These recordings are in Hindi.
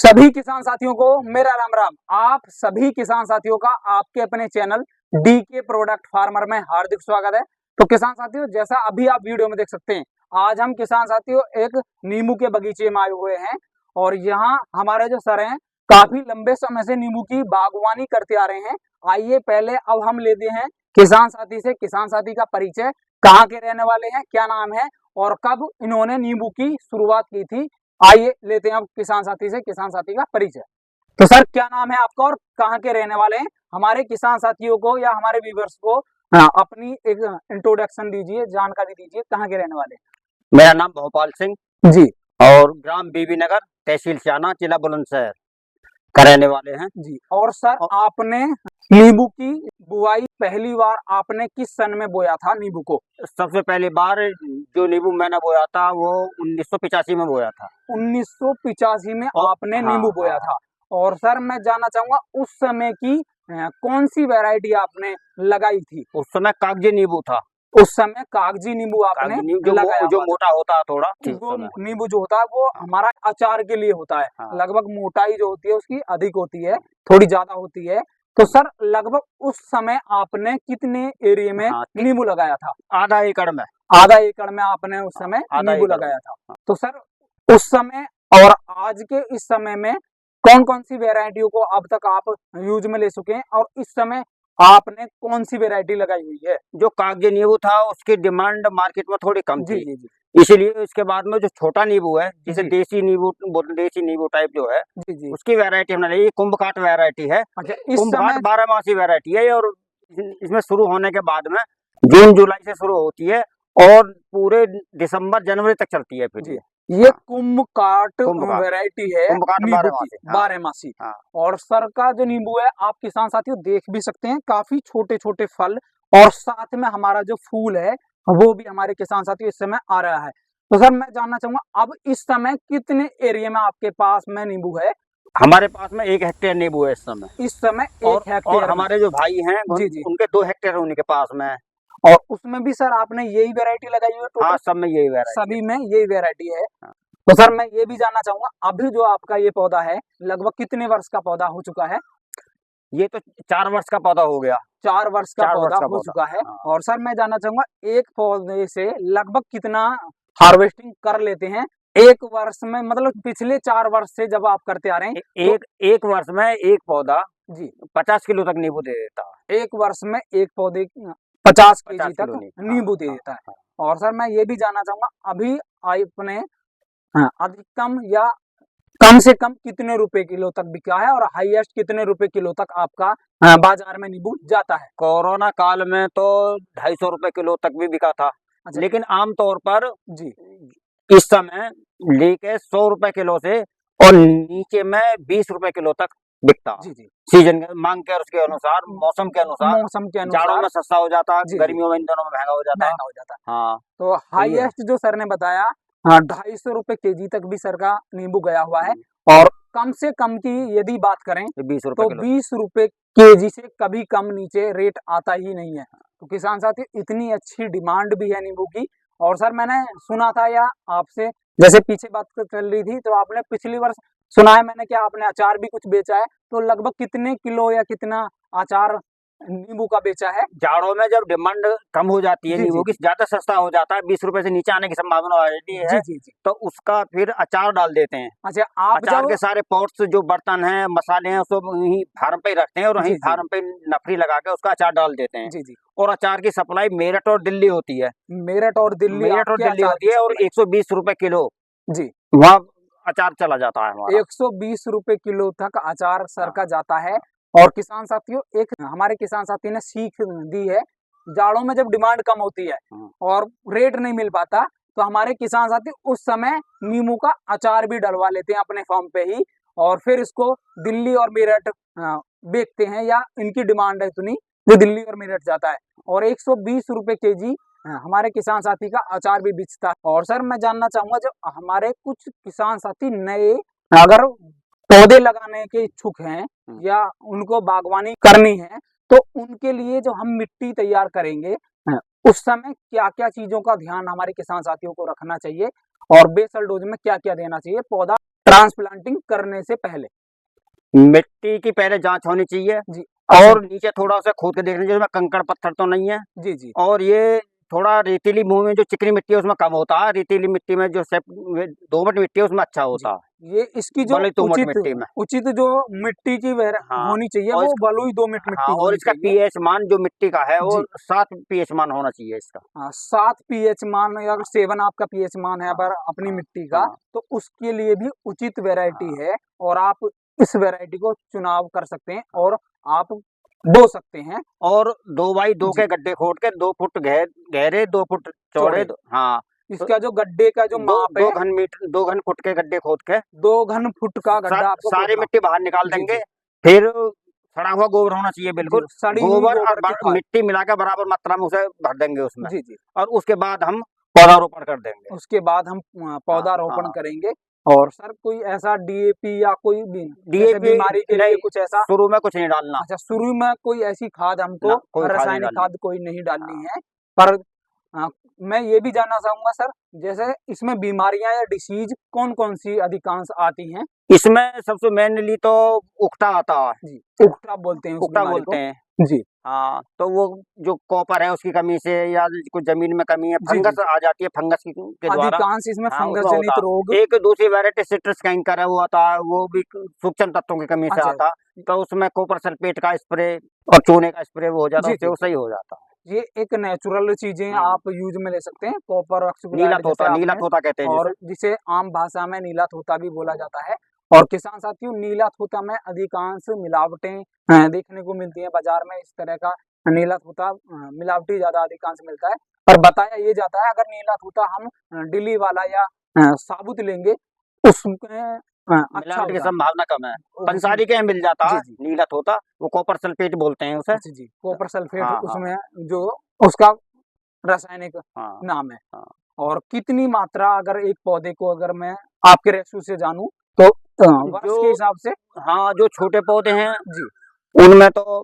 सभी किसान साथियों को मेरा राम राम। आप सभी किसान साथियों का आपके अपने चैनल डीके प्रोडक्ट फार्मर में हार्दिक स्वागत है। तो किसान साथियों, जैसा अभी आप वीडियो में देख सकते हैं, आज हम किसान साथियों एक नींबू के बगीचे में आए हुए हैं और यहाँ हमारे जो सर हैं काफी लंबे समय से नींबू की बागवानी करते आ रहे हैं। आइए पहले अब हम लेते हैं किसान साथी से किसान साथी का परिचय, कहाँ के रहने वाले हैं, क्या नाम है और कब इन्होंने नींबू की शुरुआत की थी। आइए लेते हैं अब किसान साथी से किसान साथी का परिचय। तो सर, क्या नाम है आपका और कहाँ के रहने वाले हैं? हमारे किसान साथियों को या हमारे व्यूअर्स को अपनी एक इंट्रोडक्शन दीजिए, जानकारी दीजिए, कहाँ के रहने वाले हैं? मेरा नाम भोपाल सिंह जी और ग्राम बीबी नगर, तहसील सियाना, जिला बुलंदशहर का रहने वाले हैं जी। और सर, आपने नींबू की बुआई पहली बार आपने किस सन में बोया था नींबू को? सबसे पहली बार जो नींबू मैंने बोया था वो 1985 में बोया था। 1985 में आपने हाँ, नींबू बोया था। और सर, मैं जानना चाहूंगा उस समय की कौन सी वैरायटी आपने लगाई थी? उस समय कागजी नींबू था। उस समय कागजी नींबू आपने लगाया जो मोटा होता है थोड़ा, वो नींबू जो होता है वो हमारा अचार के लिए होता है। हाँ। लगभग मोटाई जो होती है उसकी अधिक होती है, थोड़ी ज्यादा होती है। तो सर, लगभग उस समय आपने कितने एरिया में नींबू लगाया था? आधा एकड़ में। आधा एकड़ में आपने उस समय नींबू लगाया था। तो सर, उस समय और आज के इस समय में कौन कौन सी वेराइटियों को अब तक आप यूज में ले चुके हैं और इस समय आपने कौन सी वेराइटी लगाई हुई है? जो कागजी नींबू था उसकी डिमांड मार्केट में थोड़ी कम थी। जी जी। इसीलिए इसके बाद में जो छोटा नींबू है, जिसे जी। देसी नींबू टाइप जो है, जी जी। उसकी वैरायटी हमने ली। कुंभकाट वैरायटी है। अच्छा, इस कुंभकाट समय 12 मासी वैरायटी है और इसमें शुरू होने के बाद में जून जुलाई से शुरू होती है और पूरे दिसंबर जनवरी तक चलती है। फिर ये कुंभकाट वैरायटी है, कुंभकाट नींबू की 12 मासी। और सर का जो नींबू है, आप किसान साथियों देख भी सकते हैं, काफी छोटे छोटे फल और साथ में हमारा जो फूल है वो भी हमारे किसान साथियों इस समय आ रहा है। तो सर, मैं जानना चाहूंगा अब इस समय कितने एरिया में आपके पास में नींबू है? हमारे पास में 1 हेक्टेयर नींबू है इस समय। इस समय 1 हेक्टेयर। और हमारे जो भाई हैं जी जी, उनके 2 हेक्टेयर उनके पास में है। और उसमें भी सर आपने यही वेरायटी लगाई हुई है? हाँ, सब में यही वैरायटी, सभी में यही वेरायटी है। तो सर, मैं ये भी जानना चाहूंगा अभी जो आपका ये पौधा है लगभग कितने वर्ष का पौधा हो चुका है? ये तो 4 वर्ष का पौधा हो गया। 4 वर्ष का पौधा हो चुका है। और सर, मैं जानना चाहूंगा एक पौधे से लगभग कितना हार्वेस्टिंग कर लेते हैं एक वर्ष में? मतलब पिछले 4 वर्ष से जब आप करते आ रहे हैं एक वर्ष में एक पौधा जी 50 किलो तक नींबू दे देता है। एक वर्ष में एक पौधे 50 केजी तक नींबू दे हाँ, देता है। और सर, मैं ये भी जानना चाहूंगा अभी आपने अधिकतम या कम से कम कितने रुपए किलो तक बिका है और हाईएस्ट कितने रुपए किलो तक आपका बाजार में नींबू जाता है? कोरोना काल में तो 250 रुपए किलो तक भी बिका था। अच्छा। लेकिन आमतौर पर जी इस समय लेके 100 रुपए किलो से और नीचे में 20 रुपए किलो तक बिकता। जी जी। सीजन के मांग के और उसके अनुसार, मौसम के अनुसार जाड़ों में सस्ता हो जाता है, गर्मियों में इन दोनों में महंगा हो जाता है। हाँ, तो हाईएस्ट जो सर ने बताया 250 रुपए केजी तक भी सर का नींबू गया हुआ है। और कम से कम की यदि बात करें तो 20 रुपए केजी से कभी कम नीचे रेट आता ही नहीं है। तो किसान साथी, इतनी अच्छी डिमांड भी है नींबू की। और सर, मैंने सुना था या आपसे जैसे पीछे बात चल रही थी तो आपने पिछली वर्ष सुना है मैंने, क्या आपने अचार भी कुछ बेचा है? तो लगभग कितने किलो या कितना अचार नींबू का बेचा है? जाड़ों में जब डिमांड कम हो जाती है नींबू की, ज्यादा सस्ता हो जाता है, 20 रुपए से नीचे आने की संभावना हो जाती है, तो उसका फिर अचार डाल देते हैं। अच्छा, आप अचार के सारे पॉट्स जो बर्तन हैं, मसाले हैं, सब वहीं फार्म पे ही रखते हैं और वहीं फार्म पे नफरी लगा के उसका अचार डाल देते हैं। जी जी। और अचार की सप्लाई मेरठ और दिल्ली होती है। मेरठ और दिल्ली होती है और 120 रुपए किलो जी वहाँ अचार चला जाता है हमारा। 120 रुपए किलो तक अचार सर का जाता है। और किसान साथियों, एक हमारे किसान साथी ने सीख दी है, जाड़ों में जब डिमांड कम होती है और रेट नहीं मिल पाता तो हमारे किसान साथी उस समय नींबू का अचार भी डलवा लेते हैं अपने फार्म पे ही और फिर इसको दिल्ली और मेरठ बेचते हैं, या इनकी डिमांड है इतनी जो दिल्ली और मेरठ जाता है। और 120 रुपए केजी हमारे किसान साथी का अचार भी बिकता है। और सर, मैं जानना चाहूंगा जो हमारे कुछ किसान साथी नए अगर पौधे लगाने के इच्छुक हैं या उनको बागवानी करनी है तो उनके लिए जो हम मिट्टी तैयार करेंगे उस समय क्या क्या चीजों का ध्यान हमारे किसान साथियों को रखना चाहिए और बेसल डोज में क्या क्या देना चाहिए? पौधा ट्रांसप्लांटिंग करने से पहले मिट्टी की पहले जांच होनी चाहिए जी। और नीचे थोड़ा सा खोद के देखना चाहिए उसमें कंकड़ पत्थर तो नहीं है। जी जी और ये थोड़ा रेतीली भूमि में जो चिकनी मिट्टी है उसमें कम होता है, रेतीली मिट्टी में जो दोमट मिट्टी है उसमें अच्छा होता है। ये इसकी जो बलुई दोमट उचित मिट्टी में उचित जो मिट्टी की हाँ होनी चाहिए और वो इसका बलुई दोमट मिट्टी हाँ और होनी इसका चाहिए। पीएच मान जो मिट्टी का है वो जी 7 पीएच मान होना चाहिए इसका। 7 पीएच मान या 7 आपका पीएच मान है अगर अपनी हाँ मिट्टी का, हाँ तो उसके लिए भी उचित वैरायटी हाँ है और आप इस वैरायटी को चुनाव कर सकते हैं और आप बो सकते हैं। और 2x2 जी के गड्ढे खोद के 2 फुट गहरे 2 फुट चौड़े चौड़े हाँ तो इसका जो गड्ढे का जो दो माप दो है घन मीटर 2 घन फुट के गड्ढे खोद के 2 घन फुट का गड्ढा आपको सारी खोदना। मिट्टी बाहर निकाल जी देंगे। जी फिर सड़ा हुआ गोबर होना चाहिए जी बिल्कुल। सड़ी हुई गोबर और गोबर की खाद। मिट्टी मिलाकर बराबर मात्रा में उसे भर देंगे उसमें जी जी और उसके बाद हम पौधारोपण कर देंगे। उसके बाद हम हाँ पौधारोपण हाँ करेंगे। और सर कोई ऐसा डीएपी या कोई भी जैसे डीएपी बीमारी के लिए नहीं, कुछ ऐसा, शुरू में कुछ नहीं डालना अच्छा शुरू में कोई ऐसी खाद हमको ना, कोई खाद नहीं रासायनिक डालनी। खाद कोई नहीं डालनी हाँ। है। पर मैं ये भी जानना चाहूंगा सर, जैसे इसमें बीमारियां या डिसीज कौन कौन सी अधिकांश आती हैं? इसमें सबसे मेनली तो उकटा आता है। जी उकटा बोलते हैं उस उकटा बीमारी बोलते को। हैं। जी हाँ तो वो जो कॉपर है उसकी कमी से या कुछ जमीन में कमी है, जी जी फंगस आ जाती है फंगस के द्वारा। अधिकांश इसमें हाँ फंगस उसमें होता जनित रोग। है। एक दूसरी वैरायटी सिट्रस कैंकर है वो आता है, वो भी सूक्ष्म तत्वों की कमी से अच्छा आता है। तो उसमें कॉपर सल्फेट का स्प्रे और चूने का स्प्रे वो हो जाता है, जी उससे जी वो सही हो जाता है। ये एक नेचुरल चीजें हम्म। आप यूज में ले सकते हैं, कॉपर ऑक्सीक्लोराइड जैसे नीला आपने, तोता कहते हैं और जिसे। जिसे आम भाषा में नीला तोता भी बोला जाता है। और किसान साथियों नीला तोता में अधिकांश मिलावटें देखने को मिलती हैं बाजार में। इस तरह का नीला तोता मिलावटी ज्यादा अधिकांश मिलता है। पर बताया ये जाता है अगर नीला तोता हम डिली वाला या साबुत लेंगे उसमें अच्छा मिलावट की होता है। संभावना कम है। उसमें पंसारी के यहाँ मिल जाता जी है जी नीला तोता, वो कॉपर सल्फेट बोलते हैं उसे। अच्छा जी कॉपर सल्फेट हाँ हाँ उसमें जो उसका रासायनिक हाँ नाम है। हाँ। और कितनी मात्रा अगर एक पौधे को अगर मैं आपके रेशो से जानूं तो वर्ष जो के हिसाब से? हाँ जो छोटे पौधे हैं जी उनमें तो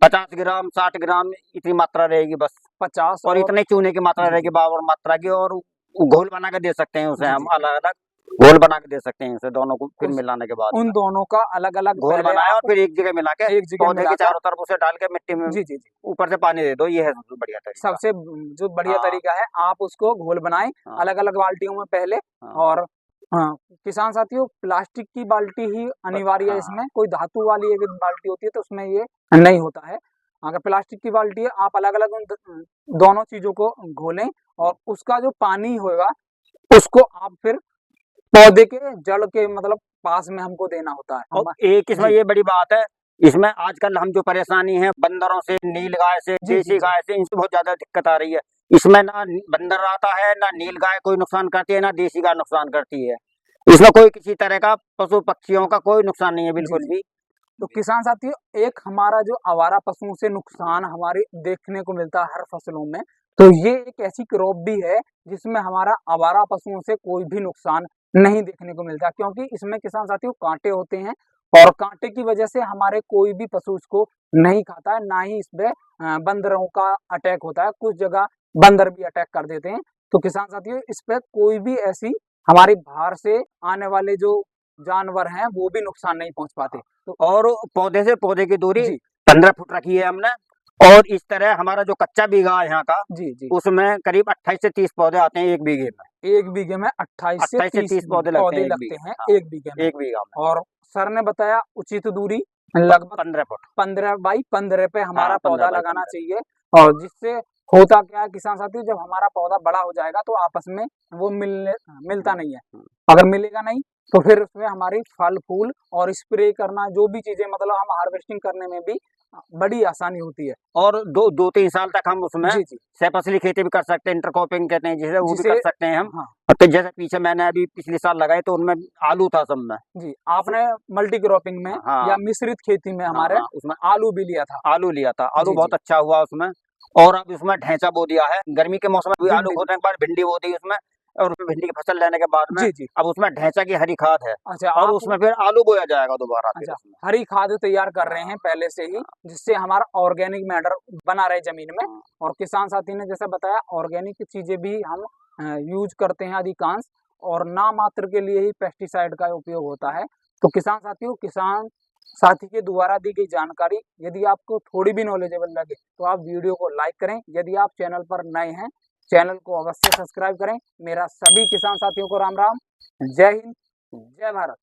50 ग्राम 60 ग्राम इतनी मात्रा रहेगी बस। 50 और और इतने चूने की मात्रा जी रहेगी जी बराबर मात्रा की। और घोल बना के दे सकते हैं उसे जी हम जी अलग अलग घोल बना के दे सकते हैं उसे दोनों को फिर उस मिलाने के बाद उन में दोनों का अलग अलग घोल पहले बनाए और आप फिर एक जगह मिला के एक जगह पौधे के मिलाकर चारों तरफ उसे डाल के मिट्टी में जी जी जी ऊपर से पानी दे दो, ये है सबसे बढ़िया तरीका। सबसे जो बढ़िया हाँ तरीका है आप उसको घोल बनाएं हाँ अलग अलग बाल्टियों में पहले। हाँ और हाँ किसान साथियों प्लास्टिक की बाल्टी ही अनिवार्य है, हाँ इसमें कोई धातु वाली एक बाल्टी होती है तो उसमें ये नहीं होता है। अगर प्लास्टिक की बाल्टी है आप अलग अलग उन दोनों चीजों को घोलें और उसका जो पानी होगा उसको आप फिर पौधे के जड़ के मतलब पास में हमको देना होता है। और एक इसमें जी ये बड़ी बात है, इसमें आजकल हम जो परेशानी है बंदरों से, नीलगाय से, जी जी देसी जी गाय से, इनसे बहुत ज्यादा दिक्कत आ रही है। इसमें ना बंदर आता है ना नीलगाय कोई नुकसान करती है ना देसी गाय नुकसान करती है। इसमें कोई किसी तरह का पशु पक्षियों का कोई नुकसान नहीं है जी बिल्कुल जी भी। तो किसान साथियों एक हमारा जो आवारा पशुओं से नुकसान हमारे देखने को मिलता है हर फसलों में, तो ये एक ऐसी क्रॉप भी है जिसमें हमारा आवारा पशुओं से कोई भी नुकसान नहीं देखने को मिलता, क्योंकि इसमें किसान साथियों कांटे होते हैं और कांटे की वजह से हमारे कोई भी पशु इसको नहीं खाता है, ना ही इसमें बंदरों का अटैक होता है। कुछ जगह बंदर भी अटैक कर देते हैं। तो किसान साथियों इस पे कोई भी ऐसी हमारी बाहर से आने वाले जो जानवर हैं वो भी नुकसान नहीं पहुंच पाते। तो और पौधे से पौधे की दूरी जी 15 फुट रखी है हमने। और इस तरह हमारा जो कच्चा बीघा है यहाँ का, जी जी उसमें करीब 28 से 30 पौधे आते हैं एक बीघे में। एक बीघे में 28 से 30 पौधे पौधे एक लगते बीघे हैं हाँ एक बीघे में। एक बीघा में। और सर ने बताया उचित दूरी लगभग 15 फुट 15x15 पे हमारा हाँ 15 पौधा बाई लगाना 15। चाहिए। और जिससे होता क्या है किसान साथियों जब हमारा पौधा बड़ा हो जाएगा तो आपस में वो मिलता नहीं है। अगर मिलेगा नहीं तो फिर उसमें हमारी फल फूल और स्प्रे करना जो भी चीजें मतलब हम हार्वेस्टिंग करने में भी बड़ी आसानी होती है। और दो तीन साल तक हम उसमें जी जी सहफसली खेती भी कर सकते हैं, इंटरक्रॉपिंग कहते हैं जिसे, वो भी जिसे कर सकते हैं हम। हाँ तो जैसे पीछे मैंने अभी पिछले साल लगाए तो उनमें आलू था सब में। जी आपने मल्टी क्रॉपिंग में हाँ या मिश्रित खेती में हाँ हमारे हाँ उसमें आलू भी लिया था। आलू लिया था, आलू जी बहुत जी अच्छा हुआ उसमें। और अब उसमें ढैंचा बो दिया है, गर्मी के मौसम में भी आलू भिंडी खोदने के बाद भिंडी बो दी उसमें। और उसमें भिंडी की फसल लेने के बाद में जी जी अब उसमें ढैंचा की हरी खाद है अच्छा और आप उसमें फिर आलू बोया जाएगा दोबारा फिर अच्छा उसमें। हरी खाद तैयार कर रहे हाँ हैं पहले से ही हाँ जिससे हमारा ऑर्गेनिक मैटर बना रहे जमीन में। हाँ और किसान साथी ने जैसे बताया ऑर्गेनिक चीजें भी हम यूज करते हैं अधिकांश। और ना मात्र के लिए ही पेस्टिसाइड का उपयोग होता है। तो किसान साथियों, किसान साथी के द्वारा दी गई जानकारी यदि आपको थोड़ी भी नॉलेजेबल लगे तो आप वीडियो को लाइक करें। यदि आप चैनल पर नए हैं, चैनल को अवश्य सब्सक्राइब करें। मेरा सभी किसान साथियों को राम राम, जय हिंद, जय भारत।